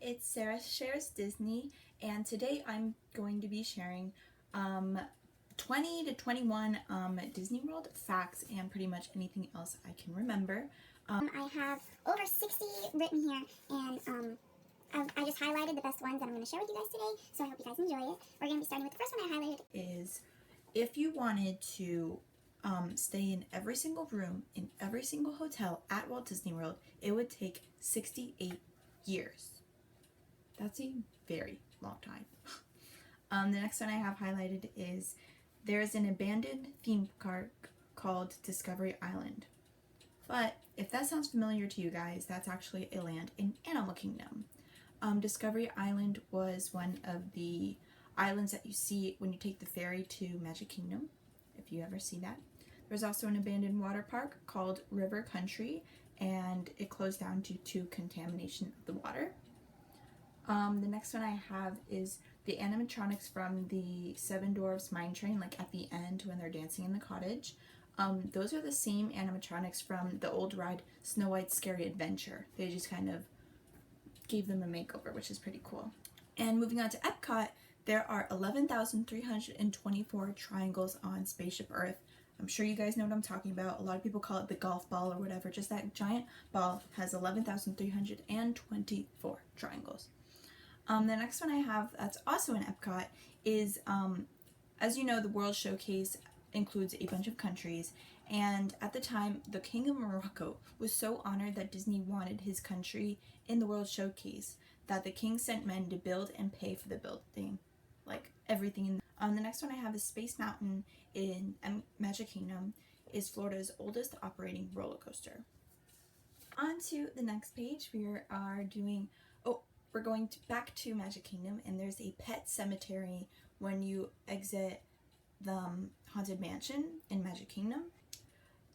it's Sarah Shares Disney, and today I'm going to be sharing 20 to 21 Disney World facts and pretty much anything else I can remember. I have over 60 written here, and I just highlighted the best ones that I'm going to share with you guys today, so I hope you guys enjoy it. We're going to be starting with the first one I highlighted. Is if you wanted to stay in every single room in every single hotel at Walt Disney World, it would take 68 years. That's a very long time. The next one I have highlighted is there's an abandoned theme park called Discovery Island. But if that sounds familiar to you guys, that's actually a land in Animal Kingdom. Discovery Island was one of the islands that you see when you take the ferry to Magic Kingdom, if you ever see that. There's also an abandoned water park called River Country, and it closed down due to contamination of the water. The next one I have is the animatronics from the Seven Dwarfs Mine Train, like at the end when they're dancing in the cottage. Those are the same animatronics from the old ride Snow White's Scary Adventure. They just kind of gave them a makeover, which is pretty cool. And moving on to Epcot, there are 11,324 triangles on Spaceship Earth. I'm sure you guys know what I'm talking about. A lot of people call it the golf ball or whatever. Just that giant ball has 11,324 triangles. The next one I have that's also in Epcot is, as you know, the World Showcase includes a bunch of countries, and at the time, the King of Morocco was so honored that Disney wanted his country in the World Showcase that the king sent men to build and pay for the building, like everything. The next one I have is Space Mountain in Magic Kingdom is Florida's oldest operating roller coaster. On to the next page, we're going back to Magic Kingdom, and there's a pet cemetery when you exit the Haunted Mansion in Magic Kingdom.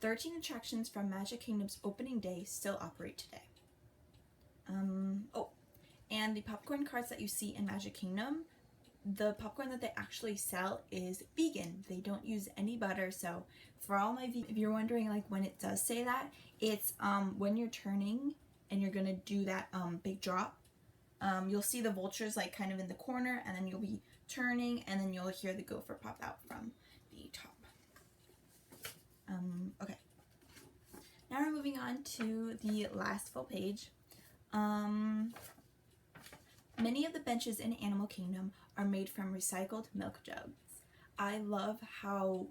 13 attractions from Magic Kingdom's opening day still operate today. And the popcorn carts that you see in Magic Kingdom, the popcorn that they actually sell is vegan. They don't use any butter, so for all my if you're wondering like when it does say that, it's when you're turning and you're gonna do that big drop. You'll see the vultures like kind of in the corner, and then you'll be turning, and then you'll hear the gopher pop out from the top. Okay. Now we're moving on to the last full page. Many of the benches in Animal Kingdom are made from recycled milk jugs. I love how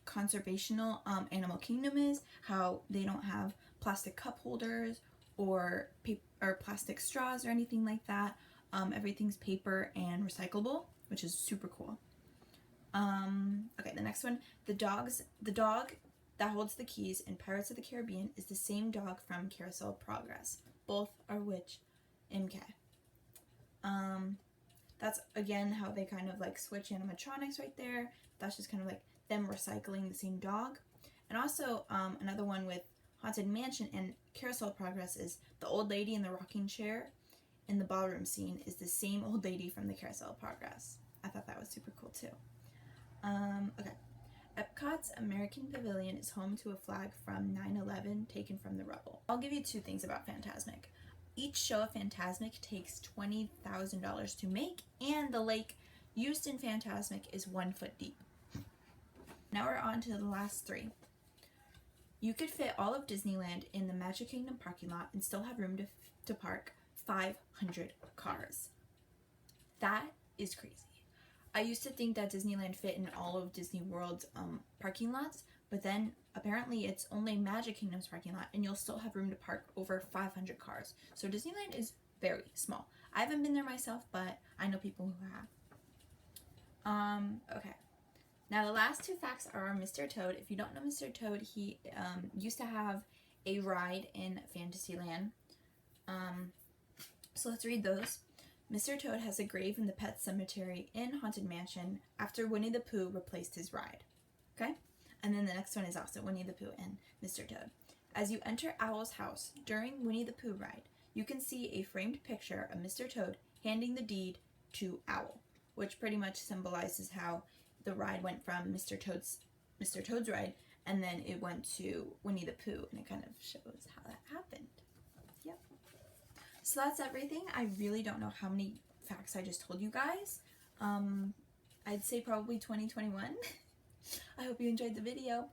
conservational Animal Kingdom is, how they don't have plastic cup holders or plastic straws or anything like that. Everything's paper and recyclable, which is super cool. Okay, the next one, the dog that holds the keys in Pirates of the Caribbean is the same dog from Carousel of Progress. Both are which MK. That's again how they kind of like switch animatronics right there. That's just kind of like them recycling the same dog. And also another one with Haunted Mansion and Carousel of Progress is the old lady in the rocking chair in the ballroom scene is the same old lady from the Carousel of Progress. I thought that was super cool too. Okay. Epcot's American Pavilion is home to a flag from 9/11 taken from the rubble. I'll give you two things about Fantasmic. Each show of Fantasmic takes $20,000 to make, and the lake used in Fantasmic is 1 foot deep. Now we're on to the last three. You could fit all of Disneyland in the Magic Kingdom parking lot and still have room to park 500 cars. That is crazy. I used to think that Disneyland fit in all of Disney World's parking lots, but then apparently it's only Magic Kingdom's parking lot, and you'll still have room to park over 500 cars. So Disneyland is very small. I haven't been there myself, but I know people who have. Okay. Now the last two facts are Mr. Toad. If you don't know Mr. Toad, he used to have a ride in Fantasyland. So let's read those. Mr. Toad has a grave in the pet cemetery in Haunted Mansion after Winnie the Pooh replaced his ride. Okay? And then the next one is also Winnie the Pooh and Mr. Toad. As you enter Owl's house during Winnie the Pooh ride, you can see a framed picture of Mr. Toad handing the deed to Owl, which pretty much symbolizes how the ride went from Mr. Toad's ride, and then it went to Winnie the Pooh, and it kind of shows how that happened. Yep. So that's everything. I really don't know how many facts I just told you guys. I'd say probably 2021. I hope you enjoyed the video.